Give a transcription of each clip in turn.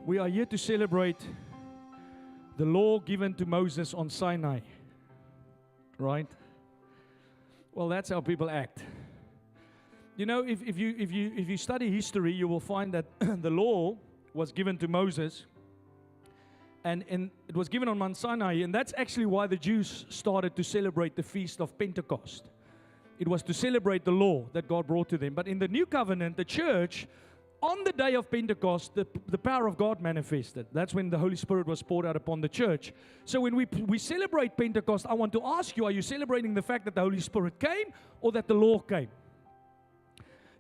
We are here to celebrate the law given to Moses on Sinai. Right? Well, that's how people act. You know, if you study history, you will find that the law was given to Moses, and it was given on Mount Sinai, and that's actually why the Jews started to celebrate the feast of Pentecost. It was to celebrate the law that God brought to them. But in the New Covenant, the church, on the day of Pentecost, the power of God manifested. That's when the Holy Spirit was poured out upon the church. So when we celebrate Pentecost, I want to ask you, are you celebrating the fact that the Holy Spirit came or that the law came?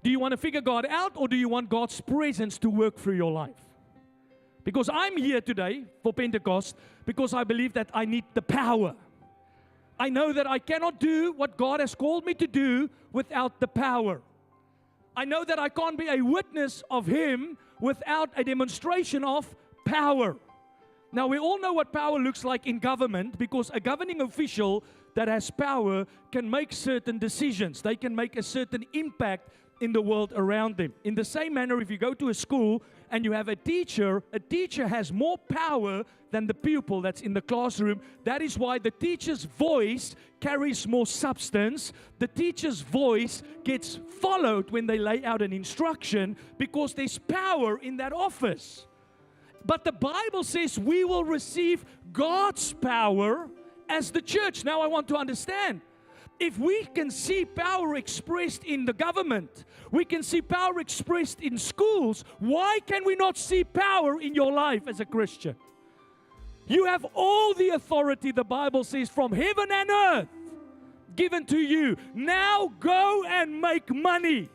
Do you want to figure God out, or do you want God's presence to work through your life? Because I'm here today for Pentecost because I believe that I need the power. I know that I cannot do what God has called me to do without the power. I know that I can't be a witness of Him without a demonstration of power. Now, we all know what power looks like in government, because a governing official that has power can make certain decisions. They can make a certain impact in the world around them. In the same manner, if you go to a school and you have a teacher has more power than the pupil that's in the classroom. That is why the teacher's voice carries more substance. The teacher's voice gets followed when they lay out an instruction, because there's power in that office. But the Bible says we will receive God's power as the church. Now I want to understand. If we can see power expressed in the government, we can see power expressed in schools, why can we not see power in your life as a Christian? You have all the authority, the Bible says, from heaven and earth given to you. Now go and make money.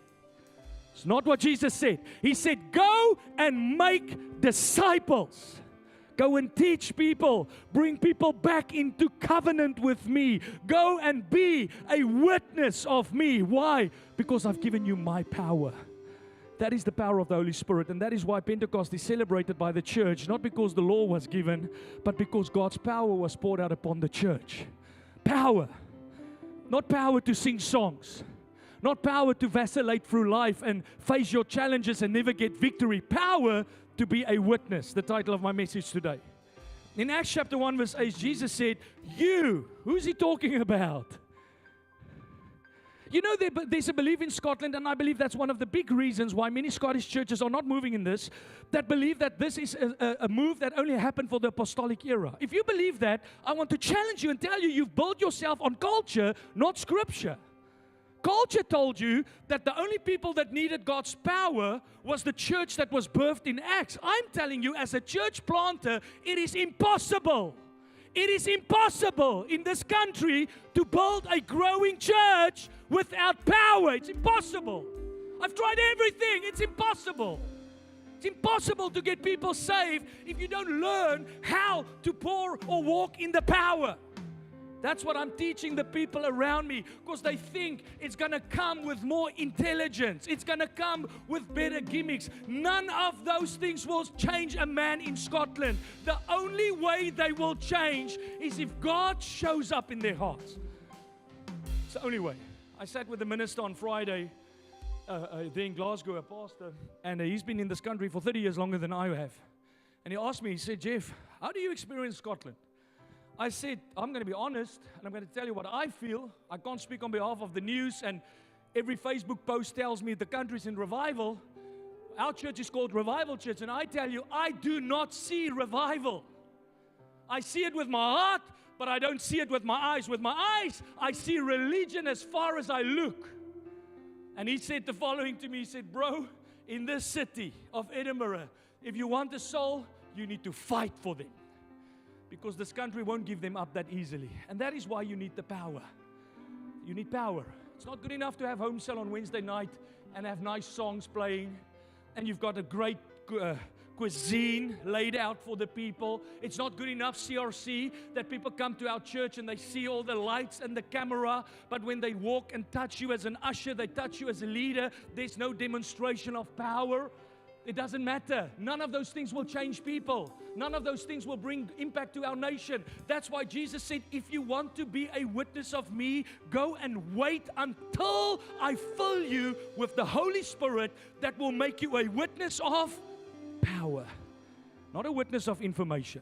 It's not what Jesus said. He said, go and make disciples. Go and teach people. Bring people back into covenant with me. Go and be a witness of me. Why? Because I've given you my power. That is the power of the Holy Spirit. And that is why Pentecost is celebrated by the church. Not because the law was given, but because God's power was poured out upon the church. Power. Not power to sing songs. Not power to vacillate through life and face your challenges and never get victory. Power to be a witness, the title of my message today. In Acts chapter 1 verse 8, Jesus said, you, who's He talking about? You know, there's a belief in Scotland, and I believe that's one of the big reasons why many Scottish churches are not moving in this, that believe that this is a move that only happened for the apostolic era. If you believe that, I want to challenge you and tell you, you've built yourself on culture, not Scripture. Culture told you that the only people that needed God's power was the church that was birthed in Acts. I'm telling you, as a church planter, it is impossible. It is impossible in this country to build a growing church without power. It's impossible. I've tried everything. It's impossible. It's impossible to get people saved if you don't learn how to pour or walk in the power. That's what I'm teaching the people around me, because they think it's going to come with more intelligence. It's going to come with better gimmicks. None of those things will change a man in Scotland. The only way they will change is if God shows up in their hearts. It's the only way. I sat with the minister on Friday there in Glasgow, a pastor, and he's been in this country for 30 years longer than I have. And he asked me, he said, Jeff, how do you experience Scotland? I said, I'm going to be honest, and I'm going to tell you what I feel. I can't speak on behalf of the news, and every Facebook post tells me the country's in revival. Our church is called Revival Church, and I tell you, I do not see revival. I see it with my heart, but I don't see it with my eyes. With my eyes, I see religion as far as I look. And he said the following to me. He said, bro, in this city of Edinburgh, if you want a soul, you need to fight for them. Because this country won't give them up that easily. And that is why you need the power. You need power. It's not good enough to have home cell on Wednesday night and have nice songs playing, and you've got a great cuisine laid out for the people. It's not good enough, CRC, that people come to our church and they see all the lights and the camera, but when they walk and touch you as an usher, they touch you as a leader, there's no demonstration of power. It doesn't matter. None of those things will change people. None of those things will bring impact to our nation. That's why Jesus said, if you want to be a witness of me, go and wait until I fill you with the Holy Spirit that will make you a witness of power. Not a witness of information.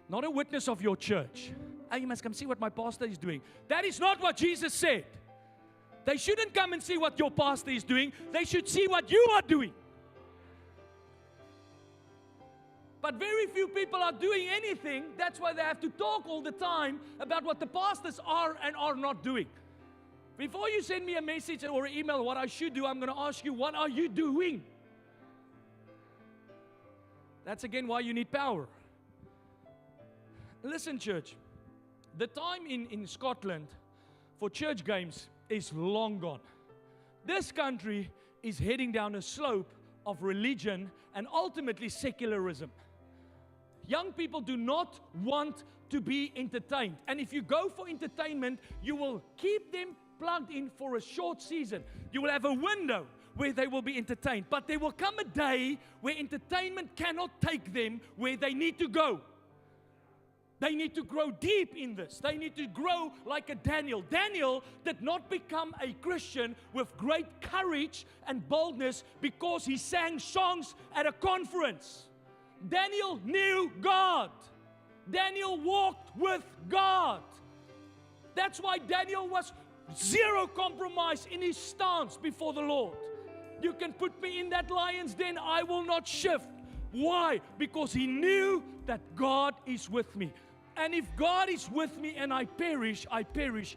Not a witness of your church. Oh, you must come see what my pastor is doing. That is not what Jesus said. They shouldn't come and see what your pastor is doing. They should see what you are doing. But very few people are doing anything. That's why they have to talk all the time about what the pastors are and are not doing. Before you send me a message or an email what I should do, I'm going to ask you, what are you doing? That's again why you need power. Listen, church, the time in Scotland for church games is long gone. This country is heading down a slope of religion and ultimately secularism. Young people do not want to be entertained. And if you go for entertainment, you will keep them plugged in for a short season. You will have a window where they will be entertained. But there will come a day where entertainment cannot take them where they need to go. They need to grow deep in this. They need to grow like a Daniel. Daniel did not become a Christian with great courage and boldness because he sang songs at a conference. Daniel knew God. Daniel walked with God. That's why Daniel was zero compromise in his stance before the Lord. You can put me in that lion's den, I will not shift. Why? Because he knew that God is with me. And if God is with me and I perish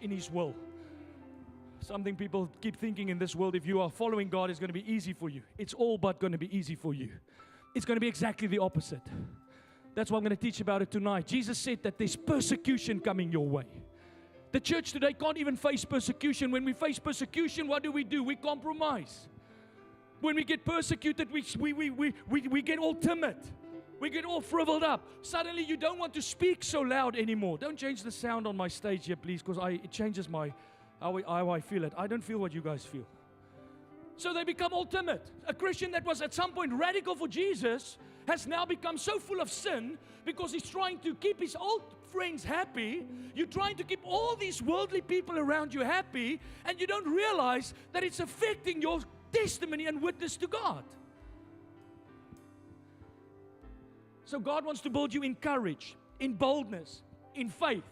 in His will. Something people keep thinking in this world, if you are following God, it's going to be easy for you. It's all but going to be easy for you. It's going to be exactly the opposite. That's why I'm going to teach about it tonight. Jesus said that there's persecution coming your way. The church today can't even face persecution. When we face persecution, what do? We compromise. When we get persecuted, we get all timid. We get all frivoled up. Suddenly you don't want to speak so loud anymore. Don't change the sound on my stage here, please, because it changes how I feel it. I don't feel what you guys feel. So they become all timid. A Christian that was at some point radical for Jesus has now become so full of sin because he's trying to keep his old friends happy. You're trying to keep all these worldly people around you happy, and you don't realize that it's affecting your testimony and witness to God. So God wants to build you in courage, in boldness, in faith.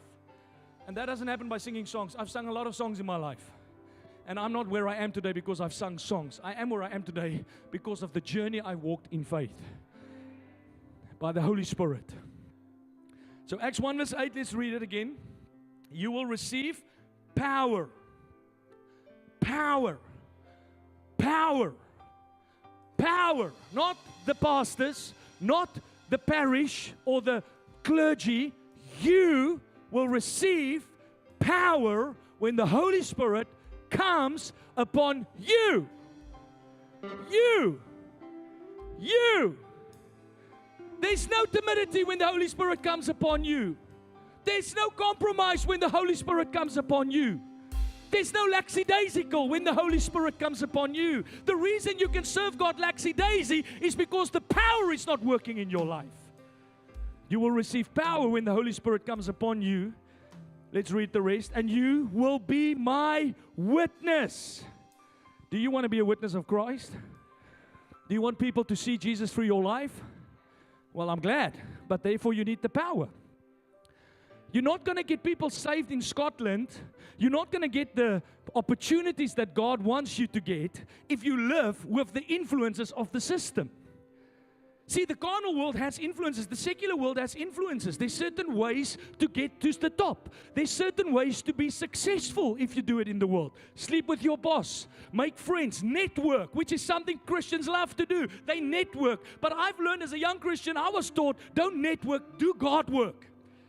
And that doesn't happen by singing songs. I've sung a lot of songs in my life. And I'm not where I am today because I've sung songs. I am where I am today because of the journey I walked in faith. By the Holy Spirit. So Acts 1 verse 8, let's read it again. You will receive power. Power. Power. Power. Not the pastors, not the parish or the clergy. You will receive power when the Holy Spirit comes upon you. You. There's no timidity when the Holy Spirit comes upon you. There's no compromise when the Holy Spirit comes upon you. There's no lackadaisical when the Holy Spirit comes upon you. The reason you can serve God lackadaisy is because the power is not working in your life. You will receive power when the Holy Spirit comes upon you. Let's read the rest. And you will be my witness. Do you want to be a witness of Christ? Do you want people to see Jesus through your life? Well, I'm glad. But therefore you need the power. You're not going to get people saved in Scotland. You're not going to get the opportunities that God wants you to get if you live with the influences of the system. See, the carnal world has influences. The secular world has influences. There's certain ways to get to the top. There's certain ways to be successful if you do it in the world. Sleep with your boss. Make friends. Network, which is something Christians love to do. They network. But I've learned as a young Christian, I was taught, don't network, do God work.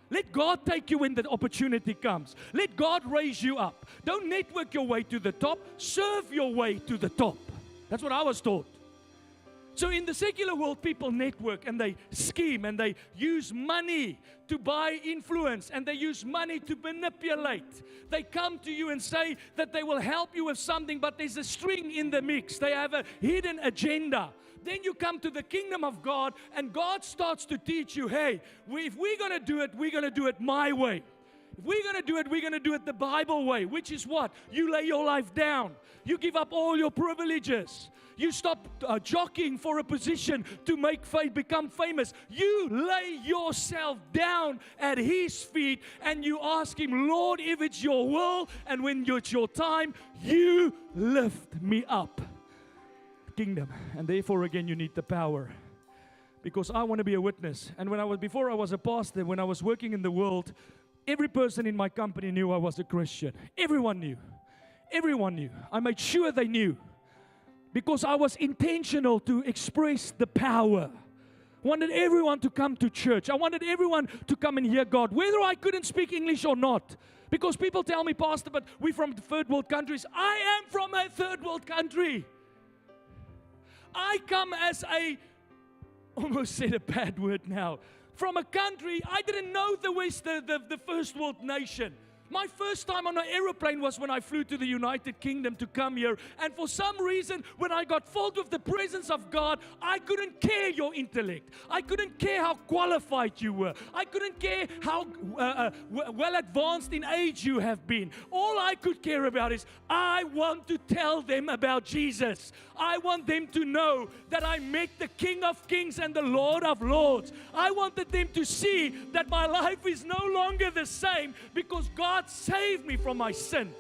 Let God take you when the opportunity comes. Let God raise you up. Don't network your way to the top. Serve your way to the top. That's what I was taught. So in the secular world, people network and they scheme and they use money to buy influence and they use money to manipulate. They come to you and say that they will help you with something, but there's a string in the mix. They have a hidden agenda. Then you come to the kingdom of God and God starts to teach you, hey, if we're going to do it my way. If we're going to do it the Bible way, which is what? You lay your life down. You give up all your privileges. You stop jockeying for a position to become famous. You lay yourself down at His feet and you ask Him, Lord, if it's your will and when it's your time, you lift me up. Kingdom. And therefore, again, you need the power. Because I want to be a witness. And before I was a pastor, when I was working in the world, every person in my company knew I was a Christian. Everyone knew. Everyone knew. I made sure they knew. Because I was intentional to express the power. Wanted everyone to come to church. I wanted everyone to come and hear God, whether I couldn't speak English or not. Because people tell me, Pastor, but we're from third world countries. I am from a third world country. I come as almost said a bad word now, from a country, I didn't know the first world nation. My first time on an aeroplane was when I flew to the United Kingdom to come here. And for some reason, when I got filled with the presence of God, I couldn't care your intellect. I couldn't care how qualified you were. I couldn't care how well advanced in age you have been. All I could care about is I want to tell them about Jesus. I want them to know that I met the King of Kings and the Lord of Lords. I wanted them to see that my life is no longer the same because God saved me from my sin.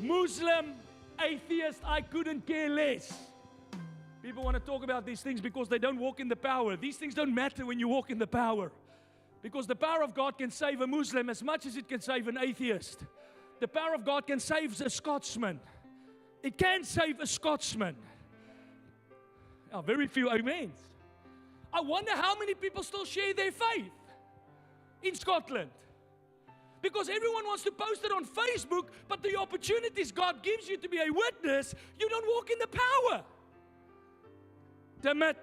Muslim, atheist, I couldn't care less. People want to talk about these things because they don't walk in the power. These things don't matter when you walk in the power. Because the power of God can save a Muslim as much as it can save an atheist. The power of God can save a Scotsman. It can save a Scotsman. Now, very few amens. I wonder how many people still share their faith in Scotland. Because everyone wants to post it on Facebook, but the opportunities God gives you to be a witness, you don't walk in the power. Timid,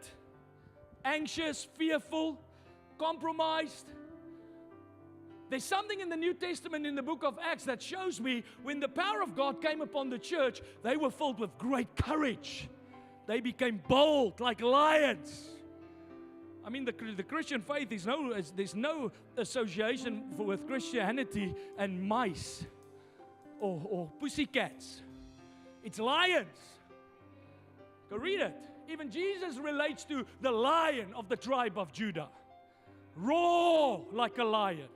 anxious, fearful, compromised. There's something in the New Testament in the book of Acts that shows me when the power of God came upon the church, they were filled with great courage. They became bold like lions. I mean, the Christian faith there's no association with Christianity and mice or pussycats. It's lions. Go read it. Even Jesus relates to the lion of the tribe of Judah. Roar like a lion.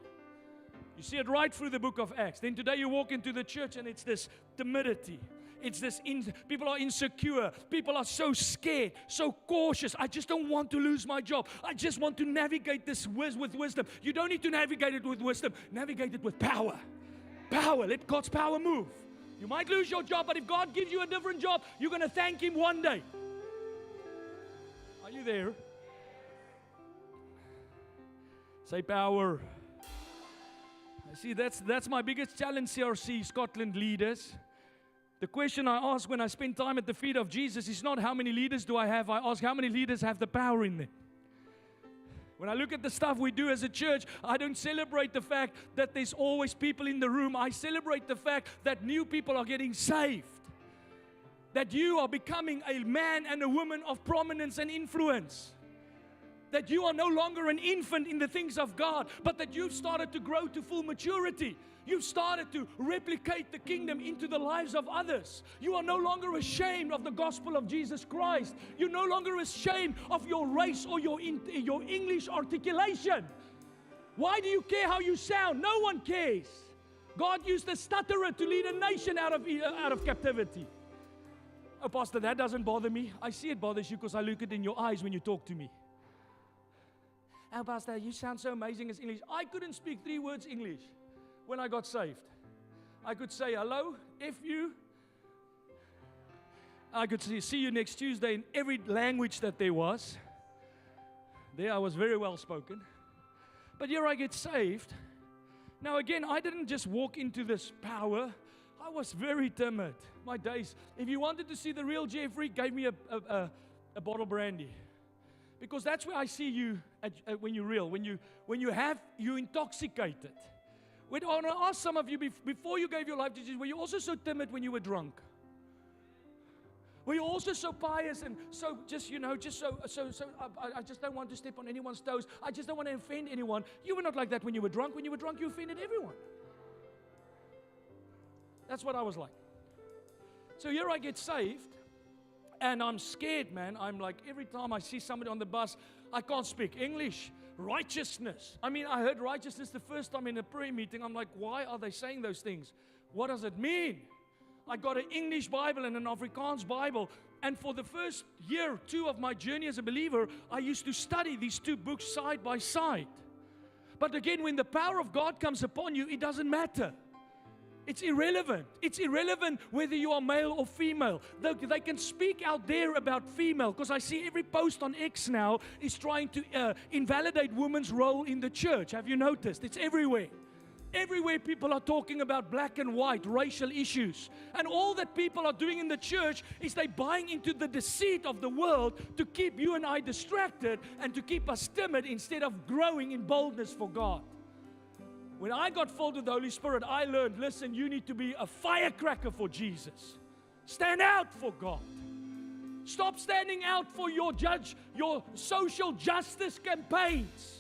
You see it right through the book of Acts. Then today you walk into the church and it's this timidity. It's this, people are insecure. People are so scared, so cautious. I just don't want to lose my job. I just want to navigate this with wisdom. You don't need to navigate it with wisdom. Navigate it with power. Power. Let God's power move. You might lose your job, but if God gives you a different job, you're going to thank Him one day. Are you there? Say power. See, that's my biggest challenge, CRC Scotland leaders. The question I ask when I spend time at the feet of Jesus is not how many leaders do I have. I ask how many leaders have the power in them. When I look at the stuff we do as a church, I don't celebrate the fact that there's always people in the room. I celebrate the fact that new people are getting saved. That you are becoming a man and a woman of prominence and influence. That you are no longer an infant in the things of God, but that you've started to grow to full maturity. You've started to replicate the kingdom into the lives of others. You are no longer ashamed of the gospel of Jesus Christ. You're no longer ashamed of your race or your English articulation. Why do you care how you sound? No one cares. God used a stutterer to lead a nation out of captivity. Oh, Pastor, that doesn't bother me. I see it bothers you because I look it in your eyes when you talk to me. Oh, Pastor, you sound so amazing as English. I couldn't speak 3 words English when I got saved. I could say hello, F you. I could see you next Tuesday in every language that there was. There I was very well spoken. But here I get saved. Now again, I didn't just walk into this power. I was very timid. My days, if you wanted to see the real Jeffrey, gave me a bottle of brandy. Because that's where I see you when you're real. When you're intoxicated. I want to ask some of you, before you gave your life to Jesus, were you also so timid when you were drunk? Were you also so pious and so just I just don't want to step on anyone's toes. I just don't want to offend anyone. You were not like that when you were drunk. When you were drunk, you offended everyone. That's what I was like. So here I get saved, And I'm scared, man. I'm like, every time I see somebody on the bus, I can't speak English. Righteousness. I mean, I heard righteousness the first time in a prayer meeting. I'm like, why are they saying those things? What does it mean? I got an English Bible and an Afrikaans Bible. And for the first year or two of my journey as a believer, I used to study these two books side by side. But again, when the power of God comes upon you, it doesn't matter. It's irrelevant. It's irrelevant whether you are male or female. They can speak out there about female, because I see every post on X now is trying to invalidate women's role in the church. Have you noticed? It's everywhere. Everywhere people are talking about black and white, racial issues. And all that people are doing in the church is they buying into the deceit of the world to keep you and I distracted and to keep us timid instead of growing in boldness for God. When I got filled with the Holy Spirit, I learned, listen, you need to be a firecracker for Jesus. Stand out for God. Stop standing out for your social justice campaigns.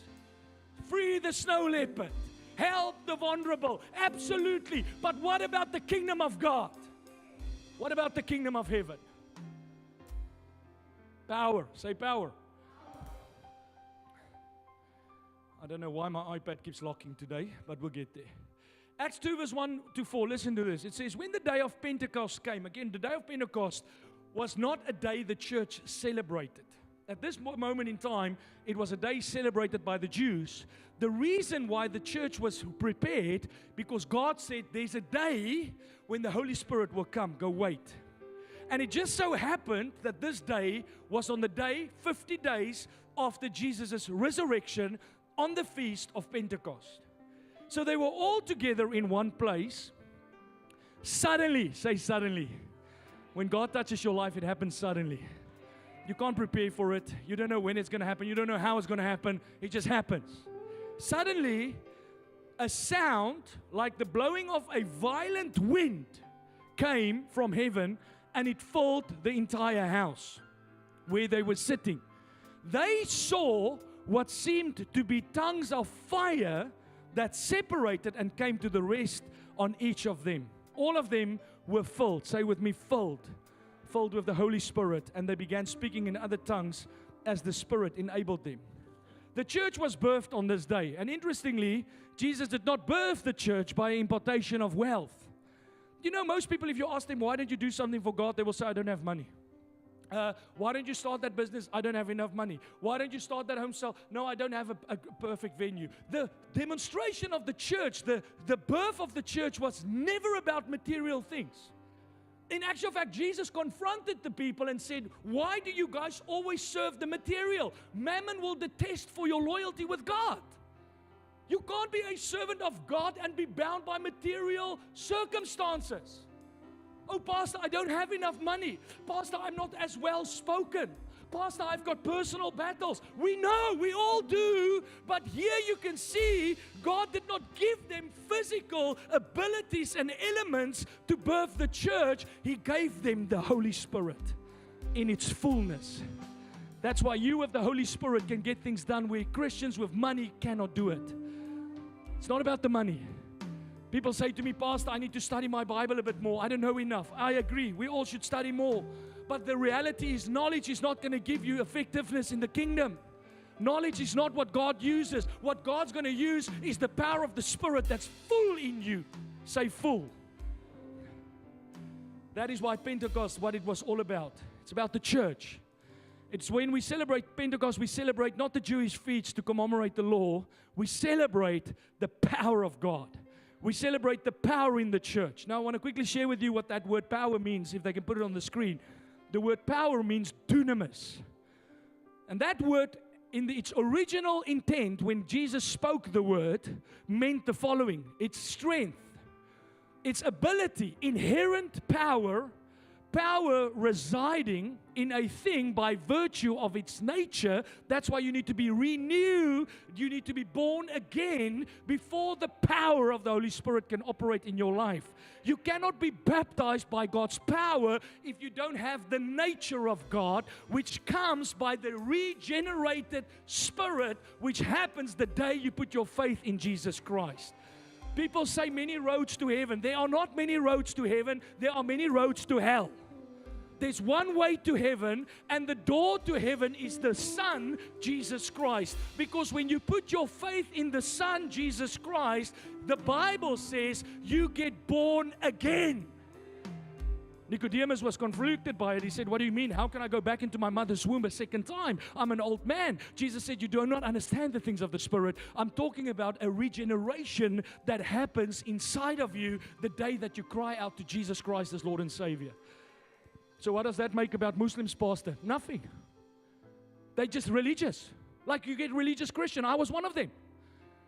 Free the snow leopard. Help the vulnerable. Absolutely. But what about the kingdom of God? What about the kingdom of heaven? Power. Say power. I don't know why my iPad keeps locking today, but we'll get there. Acts 2 verse 1 to 4, listen to this. It says, when the day of Pentecost came, again, the day of Pentecost was not a day the church celebrated. At this moment in time, it was a day celebrated by the Jews. The reason why the church was prepared, because God said there's a day when the Holy Spirit will come. Go wait. And it just so happened that this day was on the day, 50 days after Jesus' resurrection, on the feast of Pentecost. So they were all together in one place. Suddenly, say suddenly. When God touches your life, it happens suddenly. You can't prepare for it. You don't know when it's going to happen. You don't know how it's going to happen. It just happens. Suddenly, a sound like the blowing of a violent wind came from heaven, and it filled the entire house where they were sitting. They saw what seemed to be tongues of fire that separated and came to the rest on each of them. All of them were filled. Say with me, filled. Filled with the Holy Spirit. And they began speaking in other tongues as the Spirit enabled them. The church was birthed on this day. And interestingly, Jesus did not birth the church by impartation of wealth. You know, most people, if you ask them, why don't you do something for God? They will say, I don't have money. Why don't you start that business? I don't have enough money. Why don't you start that home cell? No, I don't have a perfect venue. The demonstration of the church, the birth of the church was never about material things. In actual fact, Jesus confronted the people and said, why do you guys always serve the material? Mammon will detest for your loyalty with God. You can't be a servant of God and be bound by material circumstances. Oh, Pastor, I don't have enough money. Pastor, I'm not as well spoken. Pastor, I've got personal battles. We know, we all do. But here you can see God did not give them physical abilities and elements to birth the church. He gave them the Holy Spirit in its fullness. That's why you with the Holy Spirit can get things done where Christians with money cannot do it. It's not about the money. People say to me, Pastor, I need to study my Bible a bit more. I don't know enough. I agree. We all should study more. But the reality is knowledge is not going to give you effectiveness in the kingdom. Knowledge is not what God uses. What God's going to use is the power of the Spirit that's full in you. Say full. That is why Pentecost, what it was all about. It's about the church. It's when we celebrate Pentecost, we celebrate not the Jewish feasts to commemorate the law. We celebrate the power of God. We celebrate the power in the church. Now, I want to quickly share with you what that word power means, if they can put it on the screen. The word power means dunamis. And that word, in its original intent, when Jesus spoke the word, meant the following. It's strength. It's ability, inherent power, power residing in a thing by virtue of its nature. That's why you need to be renewed. You need to be born again before the power of the Holy Spirit can operate in your life. You cannot be baptized by God's power if you don't have the nature of God, which comes by the regenerated Spirit, which happens the day you put your faith in Jesus Christ. People say many roads to heaven. There are not many roads to heaven. There are many roads to hell. There's one way to heaven, and the door to heaven is the Son, Jesus Christ. Because when you put your faith in the Son, Jesus Christ, the Bible says you get born again. Nicodemus was conflicted by it. He said, what do you mean? How can I go back into my mother's womb a second time? I'm an old man. Jesus said, you do not understand the things of the Spirit. I'm talking about a regeneration that happens inside of you the day that you cry out to Jesus Christ as Lord and Savior. So what does that make about Muslims, Pastor? Nothing. They're just religious. Like you get religious Christian. I was one of them.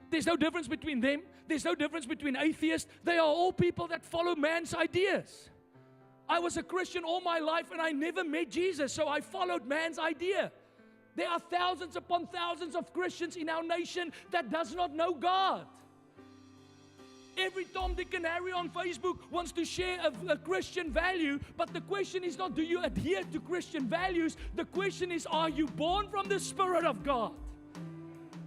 There's no difference between them. There's no difference between atheists. They are all people that follow man's ideas. I was a Christian all my life and I never met Jesus, so I followed man's idea. There are thousands upon thousands of Christians in our nation that does not know God. Every Tom, Dick, and Harry on Facebook wants to share a Christian value, but the question is not, do you adhere to Christian values? The question is, are you born from the Spirit of God?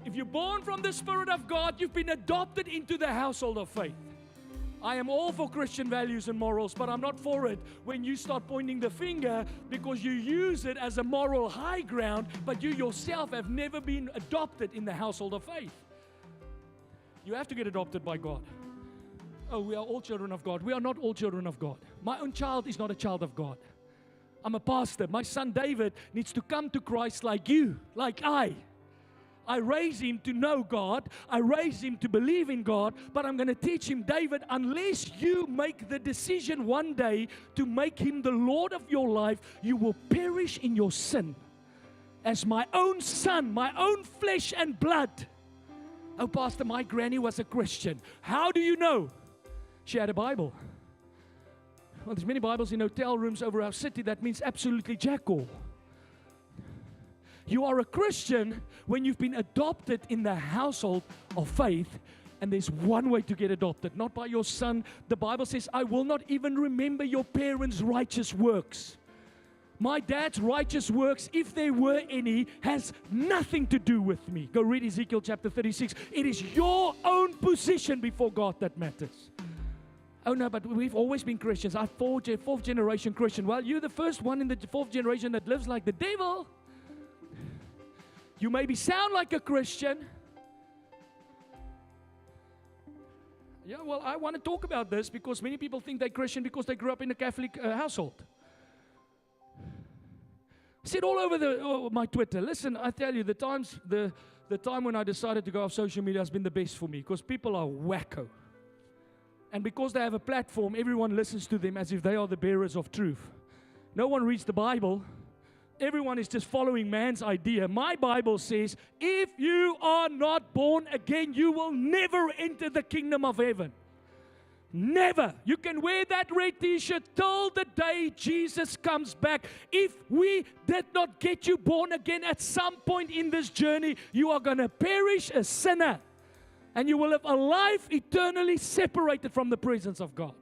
If you're born from the Spirit of God, you've been adopted into the household of faith. I am all for Christian values and morals, but I'm not for it when you start pointing the finger because you use it as a moral high ground, but you yourself have never been adopted in the household of faith. You have to get adopted by God. Oh, we are all children of God. We are not all children of God. My own child is not a child of God. I'm a pastor. My son David needs to come to Christ like you, like I. I raise him to know God. I raise him to believe in God. But I'm going to teach him, David, unless you make the decision one day to make him the Lord of your life, you will perish in your sin. As my own son, my own flesh and blood. Oh, Pastor, my granny was a Christian. How do you know? She had a Bible. Well, there's many Bibles in hotel rooms over our city. That means absolutely jack all. You are a Christian when you've been adopted in the household of faith. And there's one way to get adopted, not by your son. The Bible says, I will not even remember your parents' righteous works. My dad's righteous works, if there were any, has nothing to do with me. Go read Ezekiel chapter 36. It is your own position before God that matters. Oh no, but we've always been Christians. I'm fourth generation Christian. Well, you're the first one in the fourth generation that lives like the devil. You maybe sound like a Christian. Yeah, well, I want to talk about this because many people think they're Christian because they grew up in a Catholic household. I see it all over my Twitter. Listen, I tell you, the time when I decided to go off social media has been the best for me because people are wacko. And because they have a platform, everyone listens to them as if they are the bearers of truth. No one reads the Bible. Everyone is just following man's idea. My Bible says, if you are not born again, you will never enter the kingdom of heaven. Never. You can wear that red t-shirt till the day Jesus comes back. If we did not get you born again at some point in this journey, you are going to perish a sinner. And you will live a life eternally separated from the presence of God.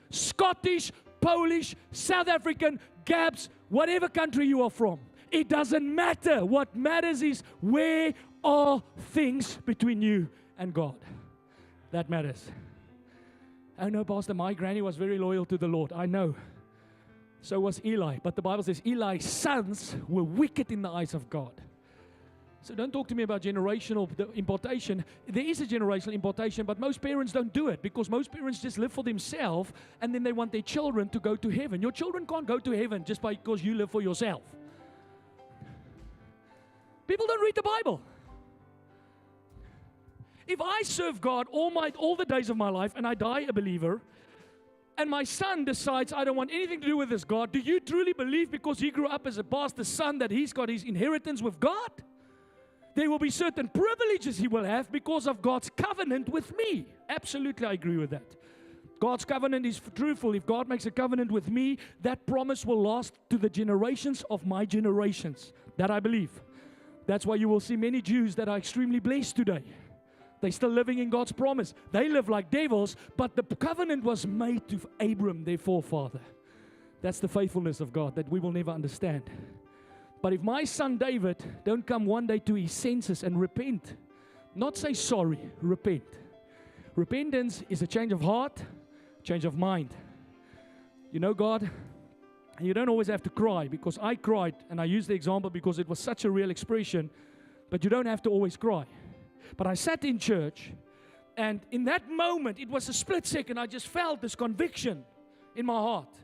Scottish, Polish, South African, Gabs, whatever country you are from. It doesn't matter. What matters is where are things between you and God. That matters. Oh no, Pastor, my granny was very loyal to the Lord. I know. So was Eli. But the Bible says Eli's sons were wicked in the eyes of God. So don't talk to me about generational impartation. There is a generational impartation, but most parents don't do it because most parents just live for themselves and then they want their children to go to heaven. Your children can't go to heaven just because you live for yourself. People don't read the Bible. If I serve God all the days of my life and I die a believer, and my son decides I don't want anything to do with this God, do you truly believe because he grew up as a pastor's son that he's got his inheritance with God? There will be certain privileges he will have because of God's covenant with me. Absolutely, I agree with that. God's covenant is truthful. If God makes a covenant with me, that promise will last to the generations of my generations. That I believe. That's why you will see many Jews that are extremely blessed today. They're still living in God's promise. They live like devils, but the covenant was made to Abram, their forefather. That's the faithfulness of God that we will never understand. But if my son David don't come one day to his senses and repent, not say sorry, repent. Repentance is a change of heart, change of mind. You know, God, And you don't always have to cry, because I cried, and I use the example because it was such a real expression, but you don't have to always cry. But I sat in church, and in that moment, it was a split second, I just felt this conviction in my heart.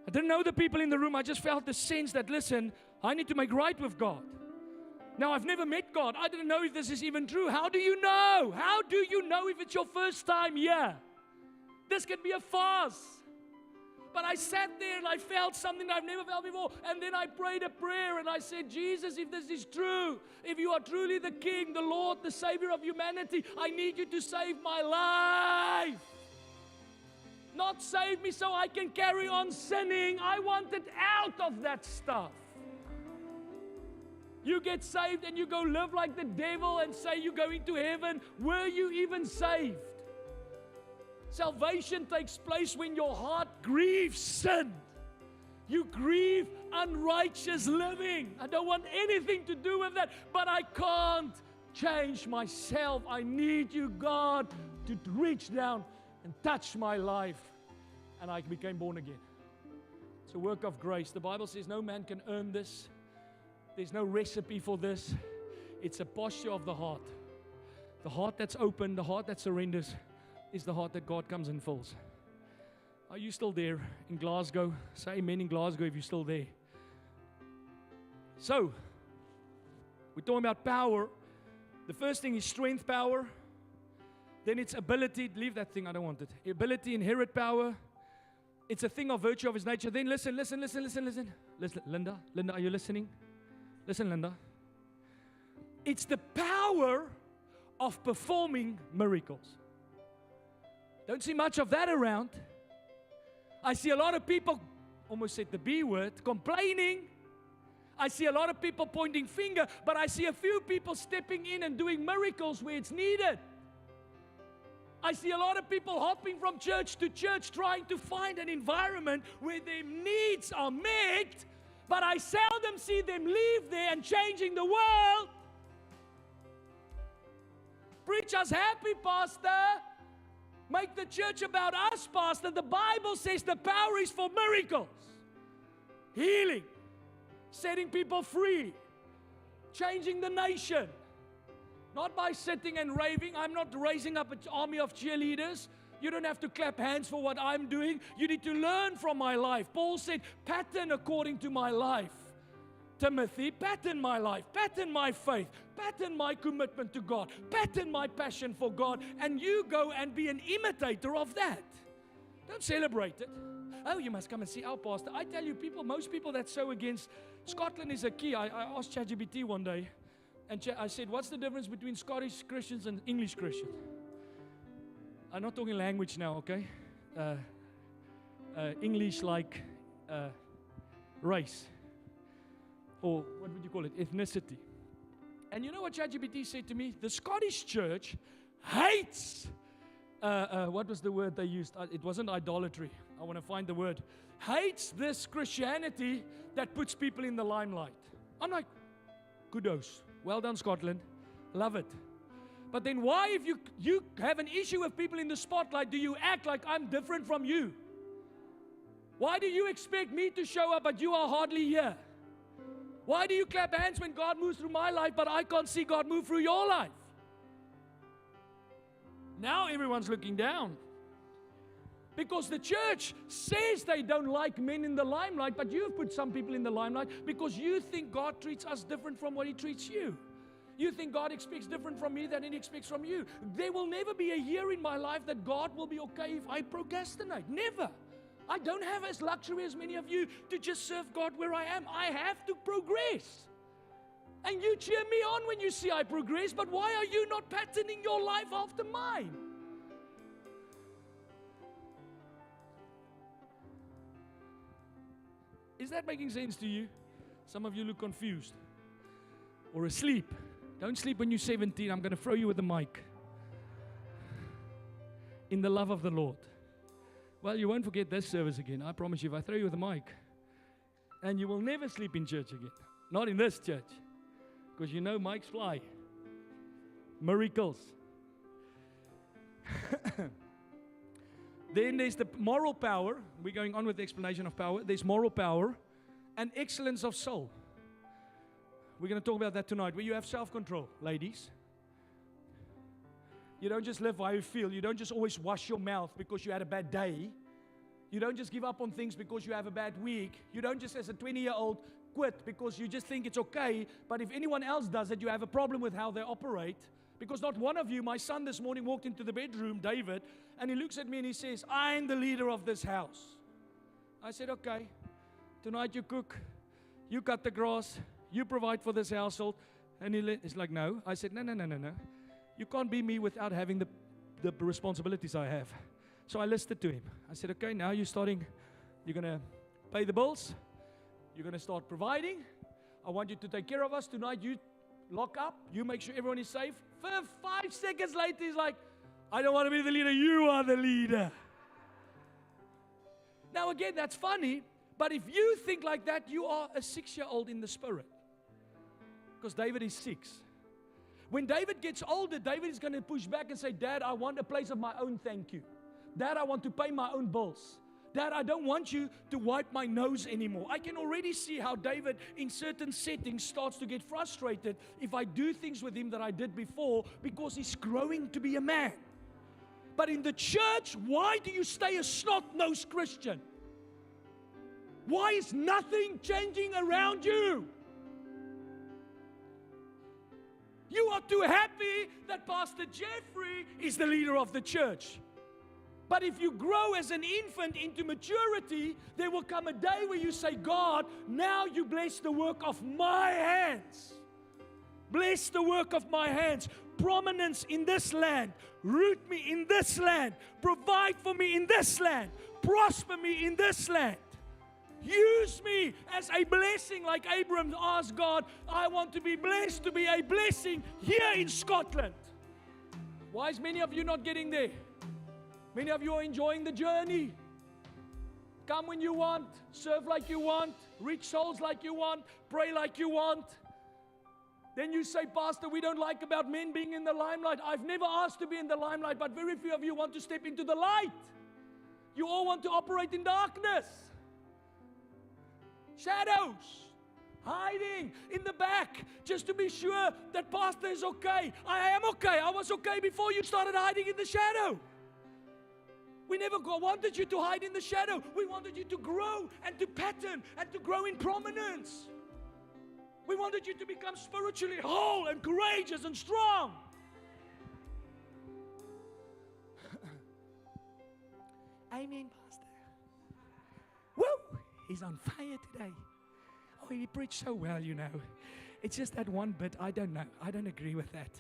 I didn't know the people in the room, I just felt the sense that, listen, I need to make right with God. Now, I've never met God. I didn't know if this is even true. How do you know? How do you know if it's your first time here? This can be a farce. But I sat there and I felt something that I've never felt before. And then I prayed a prayer and I said, Jesus, if this is true, if you are truly the King, the Lord, the Savior of humanity, I need you to save my life. Not save me so I can carry on sinning. I wanted out of that stuff. You get saved and you go live like the devil and say you're going to heaven. Were you even saved? Salvation takes place when your heart grieves sin. You grieve unrighteous living. I don't want anything to do with that, but I can't change myself. I need you, God, to reach down and touch my life. And I became born again. It's a work of grace. The Bible says no man can earn this. There's no recipe for this. It's a posture of the heart. The heart that's open, the heart that surrenders, is the heart that God comes and fills. Are you still there in Glasgow? Say amen in Glasgow if you're still there. So, we're talking about power. The first thing is strength power. Then it's ability. Leave that thing, I don't want it. Ability, inherit power. It's a thing of virtue of His nature. Then listen. Listen, Linda, are you listening? Listen, Linda. It's the power of performing miracles. Don't see much of that around. I see a lot of people, almost said the B word, complaining. I see a lot of people pointing finger, but I see a few people stepping in and doing miracles where it's needed. I see a lot of people hopping from church to church trying to find an environment where their needs are met, but I seldom see them leave there and changing the world. Preach us happy, Pastor. Make the church about us, Pastor. The Bible says the power is for miracles, healing, setting people free, changing the nation. Not by sitting and raving. I'm not raising up an army of cheerleaders. You don't have to clap hands for what I'm doing. You need to learn from my life. Paul said, pattern according to my life. Timothy, pattern my life, pattern my faith, pattern my commitment to God, pattern my passion for God, and you go and be an imitator of that. Don't celebrate it. Oh, you must come and see our pastor. I tell you, most people that sow against Scotland is a key. I asked ChatGPT one day, and I said, what's the difference between Scottish Christians and English Christians? I'm not talking language now, okay? English like race. Or what would you call it? Ethnicity. And you know what ChatGPT said to me? The Scottish church hates, what was the word they used? It wasn't idolatry. I want to find the word. Hates this Christianity that puts people in the limelight. I'm like, kudos. Well done, Scotland. Love it. But then why, if you have an issue with people in the spotlight, do you act like I'm different from you? Why do you expect me to show up but you are hardly here? Why do you clap hands when God moves through my life, but I can't see God move through your life? Now everyone's looking down. Because the church says they don't like men in the limelight, but you've put some people in the limelight because you think God treats us different from what He treats you. You think God expects different from me than He expects from you. There will never be a year in my life that God will be okay if I procrastinate. Never. I don't have as luxury as many of you to just serve God where I am. I have to progress. And you cheer me on when you see I progress, but why are you not patterning your life after mine? Is that making sense to you? Some of you look confused or asleep. Don't sleep when you're 17. I'm going to throw you with the mic. In the love of the Lord. Well, you won't forget this service again. I promise you, if I throw you with a mic. And you will never sleep in church again. Not in this church. Because you know mics fly. Miracles. Then there's the moral power. We're going on with the explanation of power. There's moral power and excellence of soul. We're going to talk about that tonight, where you have self-control, ladies. You don't just live how you feel. You don't just always wash your mouth because you had a bad day. You don't just give up on things because you have a bad week. You don't just, as a 20-year-old, quit because you just think it's okay. But if anyone else does it, you have a problem with how they operate. Because not one of you, my son this morning walked into the bedroom, David, and he looks at me and he says, I'm the leader of this house. I said, okay, tonight you cook, you cut the grass, you provide for this household. And he's like, no. I said, no. You can't be me without having the responsibilities I have. So I listed to him. I said, okay, now you're going to pay the bills. You're going to start providing. I want you to take care of us. Tonight you lock up. You make sure everyone is safe. 5 seconds later, he's like, I don't want to be the leader. You are the leader. Now again, that's funny. But if you think like that, you are a 6-year-old in the spirit. Because David is 6. When David gets older, David is going to push back and say, Dad, I want a place of my own, thank you. Dad, I want to pay my own bills. Dad, I don't want you to wipe my nose anymore. I can already see how David, in certain settings, starts to get frustrated if I do things with him that I did before, because he's growing to be a man. But in the church, why do you stay a snot-nosed Christian? Why is nothing changing around you? You are too happy that Pastor Jeffrey is the leader of the church. But if you grow as an infant into maturity, there will come a day where you say, God, now you bless the work of my hands. Bless the work of my hands. Prominence in this land. Root me in this land. Provide for me in this land. Prosper me in this land. Use me as a blessing, like Abram asked God, I want to be blessed to be a blessing here in Scotland. Why is many of you not getting there? Many of you are enjoying the journey. Come when you want, serve like you want, reach souls like you want, pray like you want. Then you say, Pastor, we don't like about men being in the limelight. I've never asked to be in the limelight, but very few of you want to step into the light. You all want to operate in darkness. Shadows, hiding in the back just to be sure that Pastor is okay. I am okay. I was okay before you started hiding in the shadow. We never wanted you to hide in the shadow. We wanted you to grow and to pattern and to grow in prominence. We wanted you to become spiritually whole and courageous and strong. Amen, Pastor. Woo! He's on fire today. Oh, he preached so well, you know. It's just that one bit, I don't know. I don't agree with that.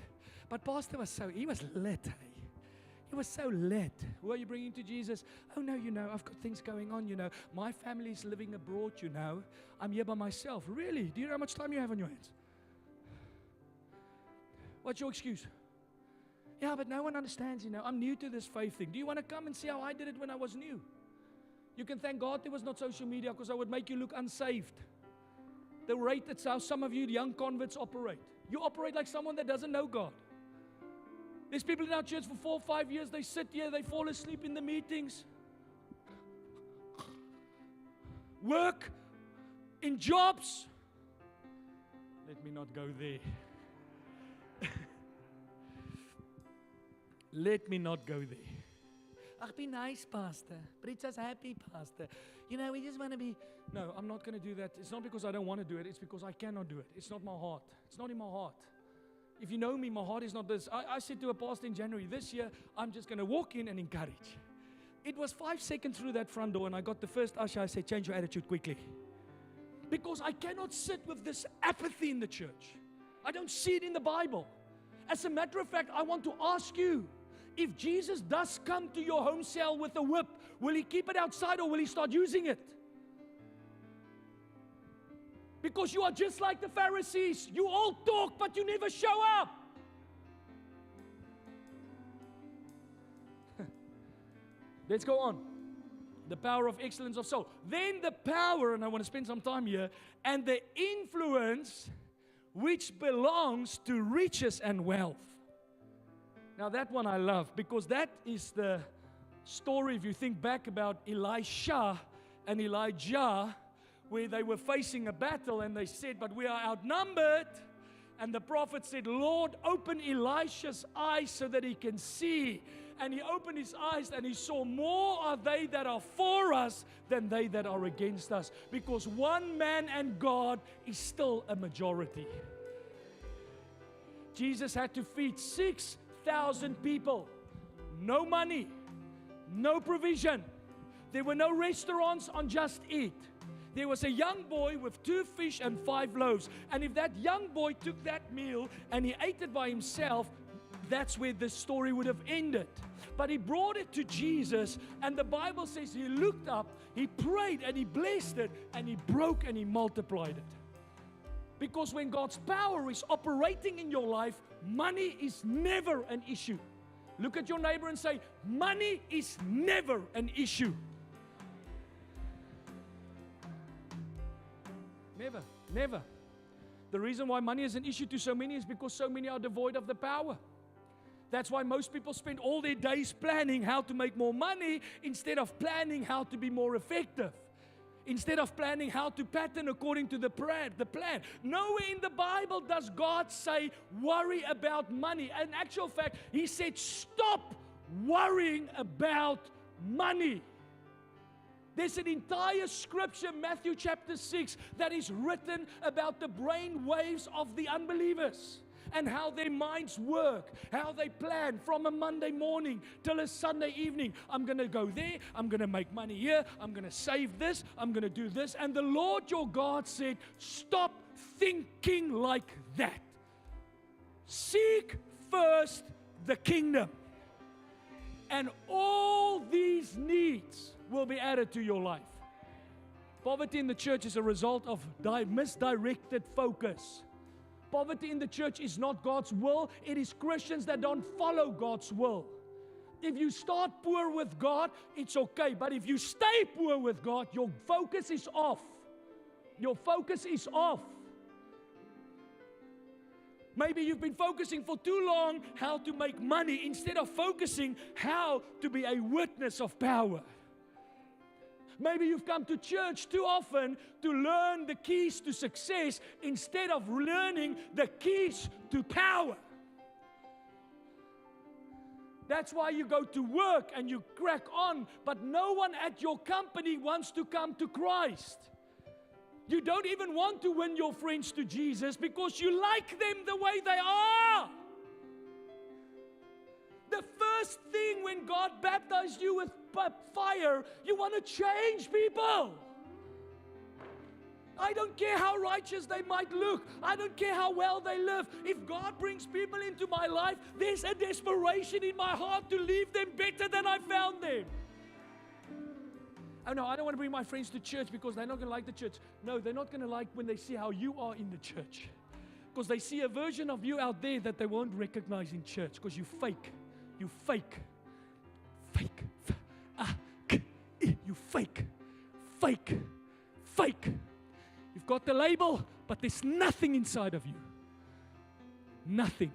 But Pastor he was lit, hey? He was so lit. Who are you bringing to Jesus? Oh, no, you know, I've got things going on, you know. My family's living abroad, you know. I'm here by myself. Really? Do you know how much time you have on your hands? What's your excuse? Yeah, but no one understands, you know. I'm new to this faith thing. Do you want to come and see how I did it when I was new? You can thank God there was not social media, because I would make you look unsaved. The rate that's how some of you young converts operate. You operate like someone that doesn't know God. There's people in our church for 4 or 5 years, they sit here, they fall asleep in the meetings. Work in jobs. Let me not go there. Let me not go there. Be nice, Pastor. Preach us happy, Pastor. You know, we just want to be... No, I'm not going to do that. It's not because I don't want to do it. It's because I cannot do it. It's not my heart. It's not in my heart. If you know me, my heart is not this. I said to a pastor in January, this year, I'm just going to walk in and encourage. It was 5 seconds through that front door, and I got the first usher. I said, change your attitude quickly. Because I cannot sit with this apathy in the church. I don't see it in the Bible. As a matter of fact, I want to ask you, if Jesus does come to your home cell with a whip, will He keep it outside or will He start using it? Because you are just like the Pharisees. You all talk, but you never show up. Let's go on. The power of excellence of soul. Then the power, and I want to spend some time here, and the influence which belongs to riches and wealth. Now that one I love, because that is the story, if you think back about Elisha and Elijah, where they were facing a battle and they said, but we are outnumbered. And the prophet said, Lord, open Elisha's eyes so that he can see. And he opened his eyes and he saw more are they that are for us than they that are against us. Because one man and God is still a majority. Jesus had to feed 6,000 people. No money, no provision. There were no restaurants on Just Eat. There was a young boy with 2 fish and 5 loaves. And if that young boy took that meal and he ate it by himself, that's where the story would have ended. But he brought it to Jesus, and the Bible says he looked up, he prayed, and he blessed it, and he broke and he multiplied it. Because when God's power is operating in your life, money is never an issue. Look at your neighbor and say, money is never an issue. Never, never. The reason why money is an issue to so many is because so many are devoid of the power. That's why most people spend all their days planning how to make more money instead of planning how to be more effective. Instead of planning how to pattern according to the plan. Nowhere in the Bible does God say, worry about money. In actual fact, He said, stop worrying about money. There's an entire scripture, Matthew chapter 6, that is written about the brain waves of the unbelievers and how their minds work, how they plan from a Monday morning till a Sunday evening. I'm going to go there, I'm going to make money here, I'm going to save this, I'm going to do this. And the Lord your God said, stop thinking like that. Seek first the kingdom, and all these needs will be added to your life. Poverty in the church is a result of misdirected focus. Poverty in the church is not God's will. It is Christians that don't follow God's will. If you start poor with God, it's okay. But if you stay poor with God, your focus is off. Your focus is off. Maybe you've been focusing for too long how to make money instead of focusing how to be a witness of power. Maybe you've come to church too often to learn the keys to success instead of learning the keys to power. That's why you go to work and you crack on, but no one at your company wants to come to Christ. You don't even want to win your friends to Jesus because you like them the way they are. The first thing when God baptized you with fire, you want to change people. I don't care how righteous they might look. I don't care how well they live. If God brings people into my life, there's a desperation in my heart to leave them better than I found them. Oh no, I don't want to bring my friends to church because they're not going to like the church. No, they're not going to like when they see how you are in the church. Because they see a version of you out there that they won't recognize in church because you fake. You fake. Fake. You fake. Fake. Fake. You've got the label, but there's nothing inside of you. Nothing.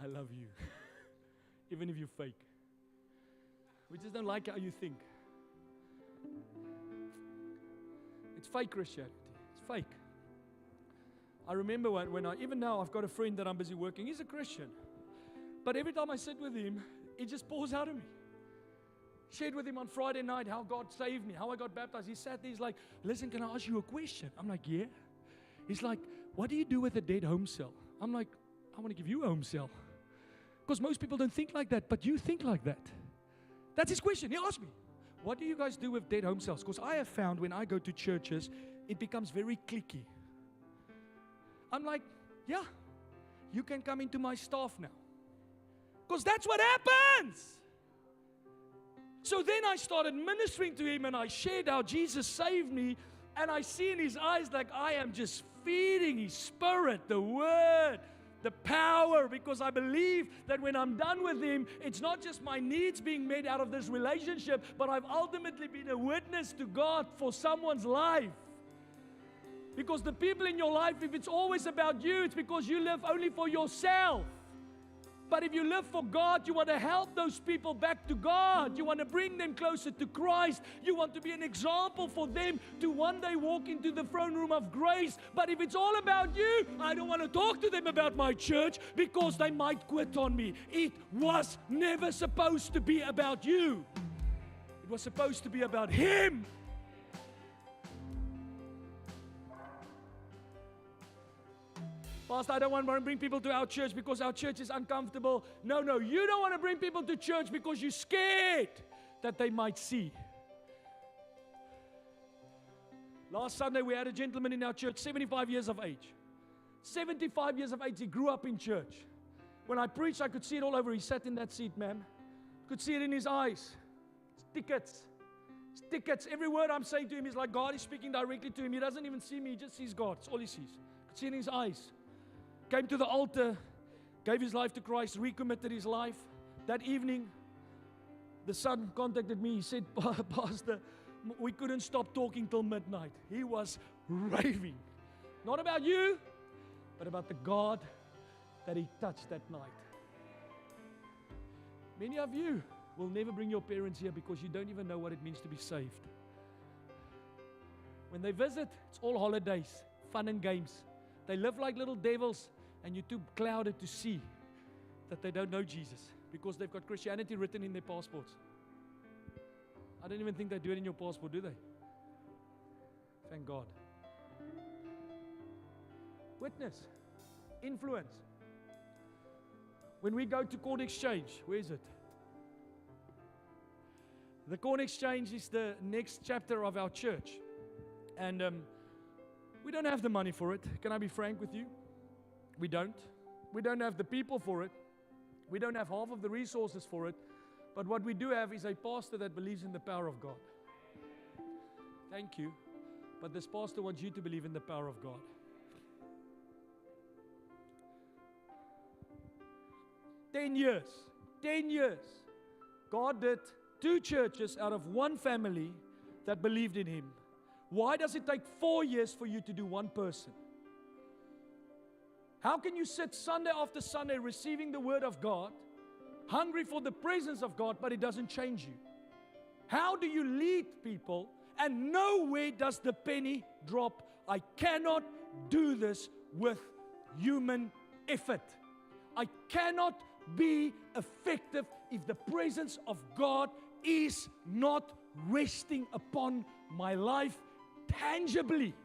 I love you. Even if you fake. We just don't like how you think. It's fake Christianity. It's fake. I remember even now I've got a friend that I'm busy working. He's a Christian. But every time I sit with him, it just pours out of me. Shared with him on Friday night how God saved me, how I got baptized. He sat there, he's like, listen, can I ask you a question? I'm like, yeah. He's like, what do you do with a dead home cell? I'm like, I want to give you a home cell. Because most people don't think like that, but you think like that. That's his question. He asked me, what do you guys do with dead home cells? Because I have found when I go to churches, it becomes very cliquey. I'm like, yeah, you can come into my staff now. Because that's what happens. So then I started ministering to him and I shared how Jesus saved me. And I see in his eyes like I am just feeding his spirit, the word, the power. Because I believe that when I'm done with him, it's not just my needs being met out of this relationship, but I've ultimately been a witness to God for someone's life. Because the people in your life, if it's always about you, it's because you live only for yourself. But if you live for God, you want to help those people back to God. You want to bring them closer to Christ. You want to be an example for them to one day walk into the throne room of grace. But if it's all about you, I don't want to talk to them about my church because they might quit on me. It was never supposed to be about you. It was supposed to be about Him. Pastor, I don't want to bring people to our church because our church is uncomfortable. No, you don't want to bring people to church because you're scared that they might see. Last Sunday, we had a gentleman in our church, 75 years of age. 75 years of age, he grew up in church. When I preached, I could see it all over. He sat in that seat, ma'am. Could see it in his eyes. It's tickets. It's tickets. Every word I'm saying to him is like God is speaking directly to him. He doesn't even see me. He just sees God. It's all he sees. Could see it in his eyes. Came to the altar, gave his life to Christ, recommitted his life. That evening, the son contacted me. He said, Pastor, we couldn't stop talking till midnight. He was raving. Not about you, but about the God that he touched that night. Many of you will never bring your parents here because you don't even know what it means to be saved. When they visit, it's all holidays, fun and games. They live like little devils, and you're too clouded to see that they don't know Jesus because they've got Christianity written in their passports. I don't even think they do it in your passport, do they? Thank God. Witness, influence. When we go to Corn Exchange, where is it? The Corn Exchange is the next chapter of our church. And we don't have the money for it. Can I be frank with you? We don't. We don't have the people for it. We don't have half of the resources for it. But what we do have is a pastor that believes in the power of God. Thank you. But this pastor wants you to believe in the power of God. 10 years. 10 years. God did 2 churches out of 1 family that believed in Him. Why does it take 4 years for you to do 1 person? How can you sit Sunday after Sunday receiving the Word of God, hungry for the presence of God, but it doesn't change you? How do you lead people and nowhere does the penny drop? I cannot do this with human effort. I cannot be effective if the presence of God is not resting upon my life tangibly.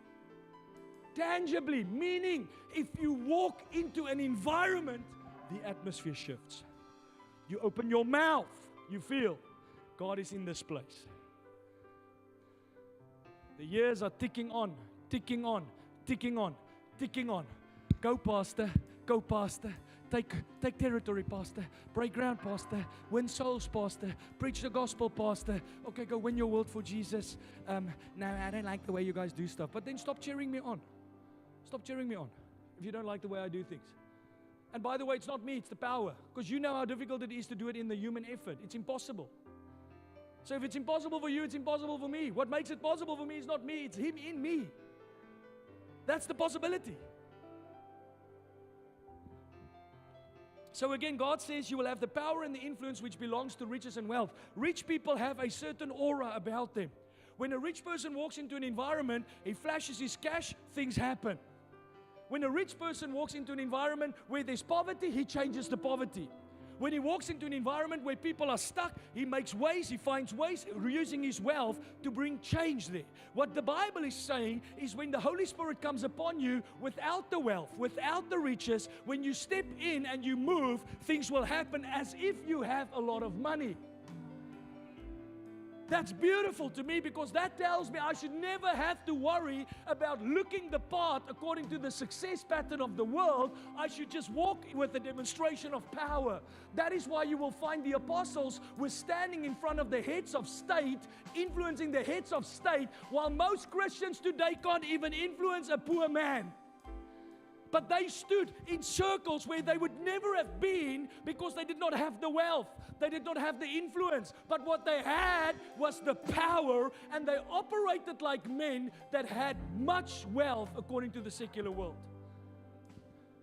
Tangibly, meaning if you walk into an environment, the atmosphere shifts. You open your mouth, you feel God is in this place. The years are ticking on, ticking on, ticking on, ticking on. Go, Pastor. Go, Pastor. Take territory, Pastor. Break ground, Pastor. Win souls, Pastor. Preach the gospel, Pastor. Okay, go win your world for Jesus. No, I don't like the way you guys do stuff. But then stop cheering me on. Stop cheering me on if you don't like the way I do things. And by the way, it's not me, it's the power. Because you know how difficult it is to do it in the human effort. It's impossible. So if it's impossible for you, it's impossible for me. What makes it possible for me is not me, it's Him in me. That's the possibility. So again, God says you will have the power and the influence which belongs to riches and wealth. Rich people have a certain aura about them. When a rich person walks into an environment, he flashes his cash, things happen. When a rich person walks into an environment where there's poverty, he changes the poverty. When he walks into an environment where people are stuck, he makes ways, he finds ways, using his wealth to bring change there. What the Bible is saying is when the Holy Spirit comes upon you without the wealth, without the riches, when you step in and you move, things will happen as if you have a lot of money. That's beautiful to me because that tells me I should never have to worry about looking the part according to the success pattern of the world. I should just walk with a demonstration of power. That is why you will find the apostles were standing in front of the heads of state, influencing the heads of state, while most Christians today can't even influence a poor man. But they stood in circles where they would never have been because they did not have the wealth. They did not have the influence. But what they had was the power, and they operated like men that had much wealth according to the secular world.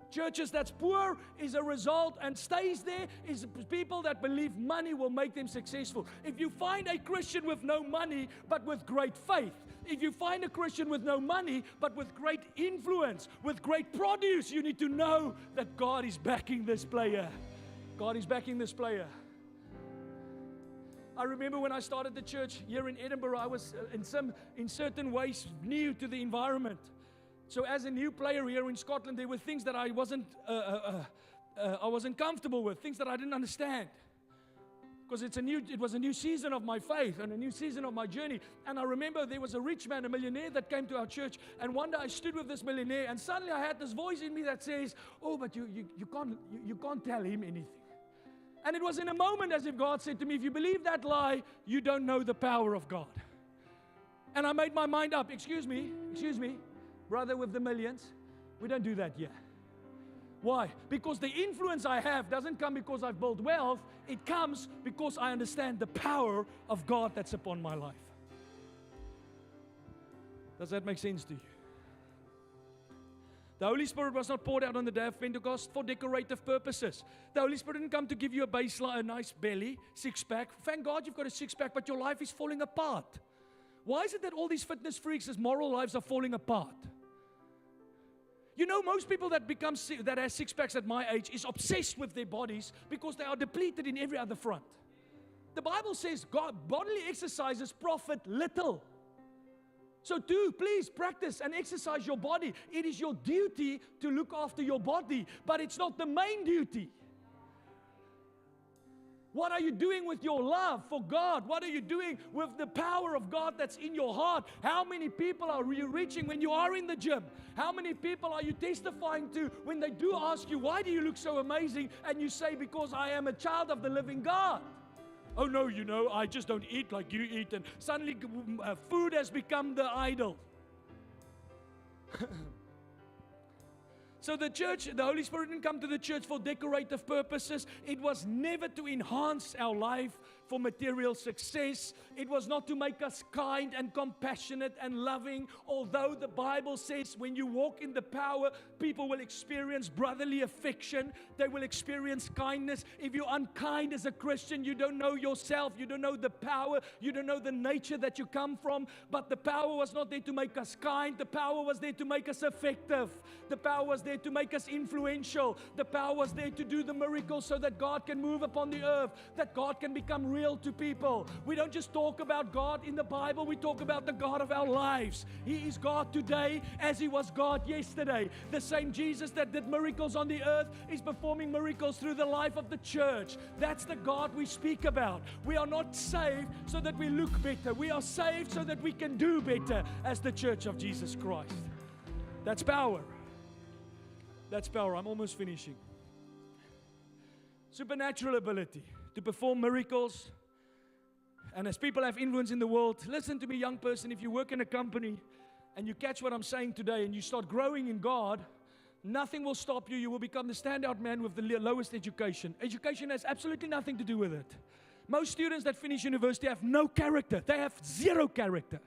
Churches that's poor is a result, and stays there is people that believe money will make them successful. If you find a Christian with no money but with great faith, if you find a Christian with no money but with great influence, with great produce, you need to know that God is backing this player. God is backing this player. I remember when I started the church here in Edinburgh, I was in certain ways new to the environment. So as a new player here in Scotland, there were things that I wasn't comfortable with, things that I didn't understand. Because it was a new season of my faith and a new season of my journey. And I remember there was a rich man, a millionaire that came to our church. And one day I stood with this millionaire, and suddenly I had this voice in me that says, "Oh, but you can't tell him anything." And it was in a moment as if God said to me, "If you believe that lie, you don't know the power of God." And I made my mind up. Excuse me, brother with the millions, we don't do that here. Why? Because the influence I have doesn't come because I've built wealth. It comes because I understand the power of God that's upon my life. Does that make sense to you? The Holy Spirit was not poured out on the day of Pentecost for decorative purposes. The Holy Spirit didn't come to give you a baseline, a nice belly, six-pack. Thank God you've got a six-pack, but your life is falling apart. Why is it that all these fitness freaks' moral lives are falling apart? You know, most people that have six-packs at my age is obsessed with their bodies because they are depleted in every other front. The Bible says bodily exercises profit little. So please practice and exercise your body. It is your duty to look after your body, but it's not the main duty. What are you doing with your love for God? What are you doing with the power of God that's in your heart? How many people are you reaching when you are in the gym? How many people are you testifying to when they do ask you, "Why do you look so amazing?" And you say, "Because I am a child of the living God." "Oh no, I just don't eat like you eat." And suddenly food has become the idol. So the church, the Holy Spirit didn't come to the church for decorative purposes. It was never to enhance our life for material success. It was not to make us kind and compassionate and loving. Although the Bible says when you walk in the power, people will experience brotherly affection. They will experience kindness. If you're unkind as a Christian, you don't know yourself. You don't know the power. You don't know the nature that you come from. But the power was not there to make us kind. The power was there to make us effective. The power was there to make us influential. The power was there to do the miracles so that God can move upon the earth, that God can become real to people. We don't just talk about God in the Bible, we talk about the God of our lives. He is God today as He was God yesterday. The same Jesus that did miracles on the earth is performing miracles through the life of the church. That's the God we speak about. We are not saved so that we look better. We are saved so that we can do better as the church of Jesus Christ. That's power. That's power. I'm almost finishing. Supernatural ability to perform miracles. And as people have influence in the world, listen to me, young person, if you work in a company and you catch what I'm saying today and you start growing in God, nothing will stop you. You will become the standout man with the lowest education. Education has absolutely nothing to do with it. Most students that finish university have no character. They have zero character.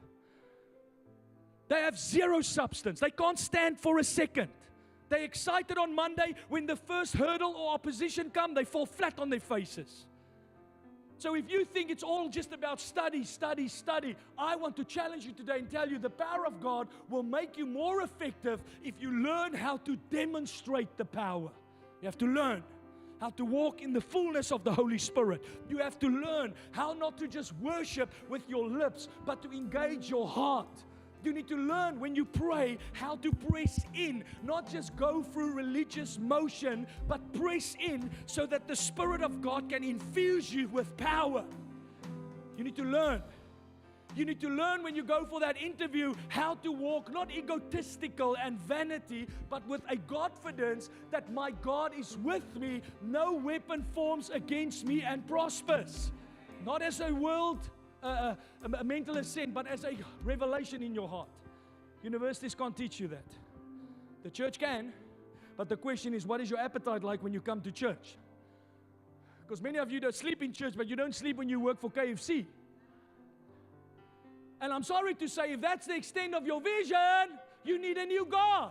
They have zero substance. They can't stand for a second. They're excited on Monday. When the first hurdle or opposition come, they fall flat on their faces. So if you think it's all just about study, I want to challenge you today and tell you the power of God will make you more effective if you learn how to demonstrate the power. You have to learn how to walk in the fullness of the Holy Spirit. You have to learn how not to just worship with your lips, but to engage your heart. You need to learn when you pray how to press in, not just go through religious motion, but press in so that the Spirit of God can infuse you with power. You need to learn. You need to learn when you go for that interview how to walk not egotistical and vanity, but with a confidence that my God is with me. No weapon forms against me and prospers. Not as a mental assent, but as a revelation in your heart. Universities can't teach you that. The church can, But the question is, what is your appetite like when you come to church? Because many of you don't sleep in church, but you don't sleep when you work for KFC. And I'm sorry to say, if that's the extent of your vision, you need a new God.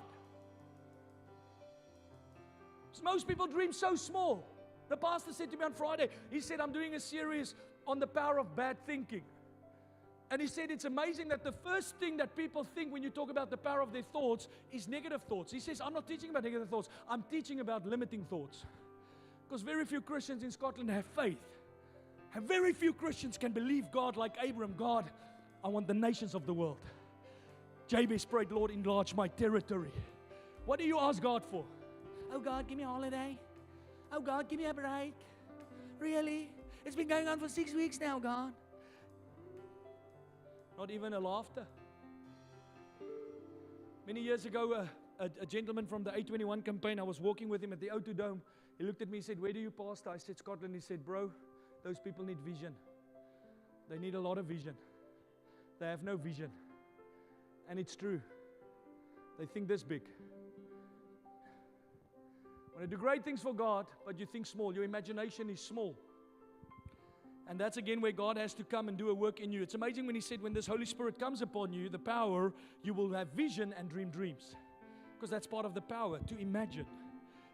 Most people dream so small. The pastor said to me on Friday, he said, I'm doing a series on the power of bad thinking. And he said, it's amazing that the first thing that people think when you talk about the power of their thoughts is negative thoughts. He says, I'm not teaching about negative thoughts. I'm teaching about limiting thoughts. Because very few Christians in Scotland have faith. And very few Christians can believe God like Abraham. God, I want the nations of the world. Jabez prayed, Lord, enlarge my territory. What do you ask God for? Oh God, give me a holiday. Oh God, give me a break. Really? It's been going on for 6 weeks now, God. Not even a laughter. Many years ago, a gentleman from the A21 campaign, I was walking with him at the O2 Dome. He looked at me and said, where do you pastor? I said, Scotland. He said, bro, those people need vision. They need a lot of vision. They have no vision. And it's true. They think this big. Want to do great things for God, but you think small. Your imagination is small. And that's again where God has to come and do a work in you. It's amazing when He said, when this Holy Spirit comes upon you, the power, you will have vision and dream dreams. Because that's part of the power, to imagine.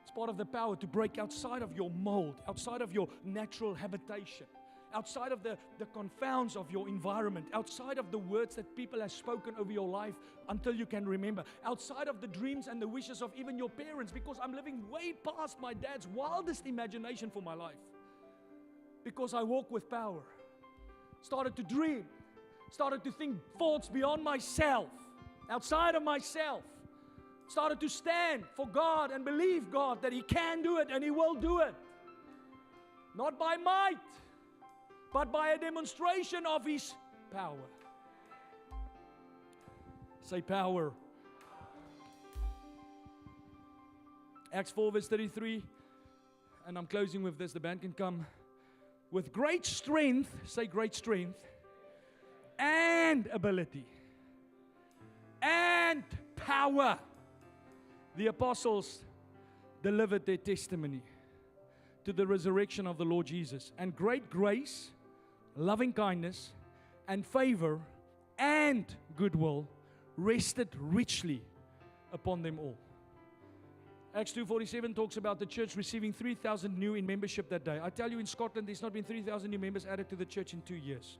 It's part of the power to break outside of your mold, outside of your natural habitation, outside of the confounds of your environment, outside of the words that people have spoken over your life until you can remember, outside of the dreams and the wishes of even your parents, because I'm living way past my dad's wildest imagination for my life. Because I walk with power. Started to dream. Started to think thoughts beyond myself, outside of myself. Started to stand for God and believe God that He can do it and He will do it. Not by might, but by a demonstration of His power. Say power. Acts 4 verse 33. And I'm closing with this. The band can come. With great strength, say great strength, and ability, and power, the apostles delivered their testimony to the resurrection of the Lord Jesus. And great grace, loving kindness, and favor, and goodwill rested richly upon them all. Acts 2:47 talks about the church receiving 3,000 new in membership that day. I tell you, in Scotland, there's not been 3,000 new members added to the church in 2 years.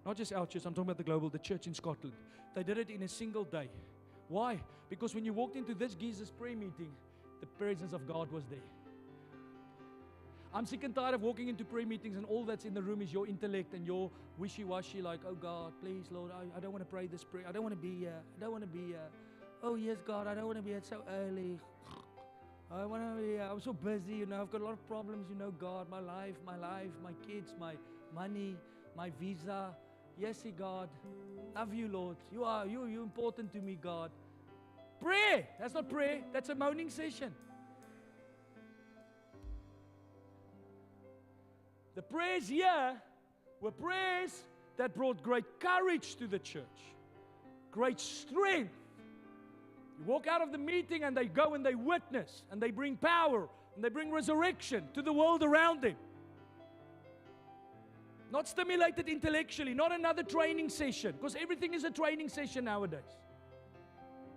Not just our church, I'm talking about the global, the church in Scotland. They did it in a single day. Why? Because when you walked into this geezer's prayer meeting, the presence of God was there. I'm sick and tired of walking into prayer meetings and all that's in the room is your intellect and your wishy-washy, like, oh God, please, Lord, I don't want to pray this prayer. I don't want to be here. I don't want to be here. Oh yes, God, I don't want to be here so early. I want to be, I'm so busy, I've got a lot of problems, God, my life, my kids, my money, my visa. Yes, God, love you, Lord. You're important to me, God. Pray. That's not prayer. That's a moaning session. The prayers here were prayers that brought great courage to the church, great strength. You walk out of the meeting and they go and they witness and they bring power and they bring resurrection to the world around them. Not stimulated intellectually, not another training session, because everything is a training session nowadays.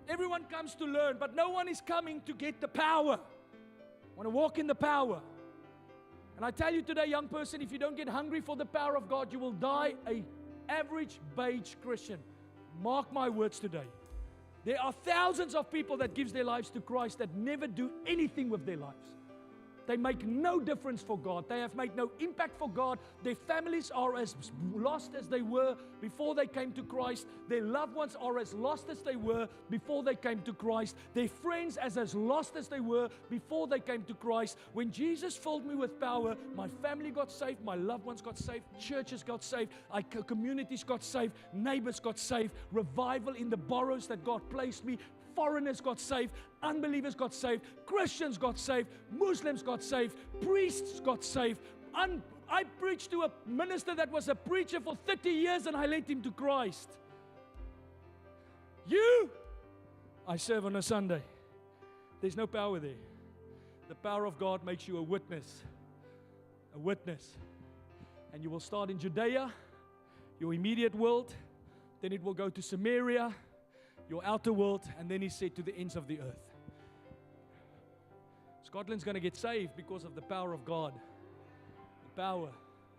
Everyone comes to learn, but no one is coming to get the power. I want to walk in the power. And I tell you today, young person, if you don't get hungry for the power of God, you will die an average beige Christian. Mark my words today. There are thousands of people that give their lives to Christ that never do anything with their lives. They make no difference for God. They have made no impact for God. Their families are as lost as they were before they came to Christ. Their loved ones are as lost as they were before they came to Christ. Their friends as lost as they were before they came to Christ. When Jesus filled me with power, my family got saved, my loved ones got saved, churches got saved, communities got saved, neighbors got saved, revival in the boroughs that God placed me. Foreigners got saved, unbelievers got saved, Christians got saved, Muslims got saved, priests got saved. I preached to a minister that was a preacher for 30 years and I led him to Christ. I serve on a Sunday. There's no power there. The power of God makes you a witness. A witness. And you will start in Judea, your immediate world. Then it will go to Samaria, your outer world. And then he said to the ends of the earth. Scotland's going to get saved because of the power of God. The power.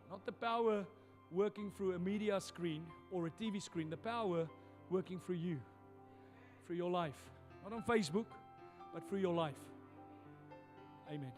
Not the power working through a media screen or a TV screen. The power working through you. Through your life. Not on Facebook, but through your life. Amen.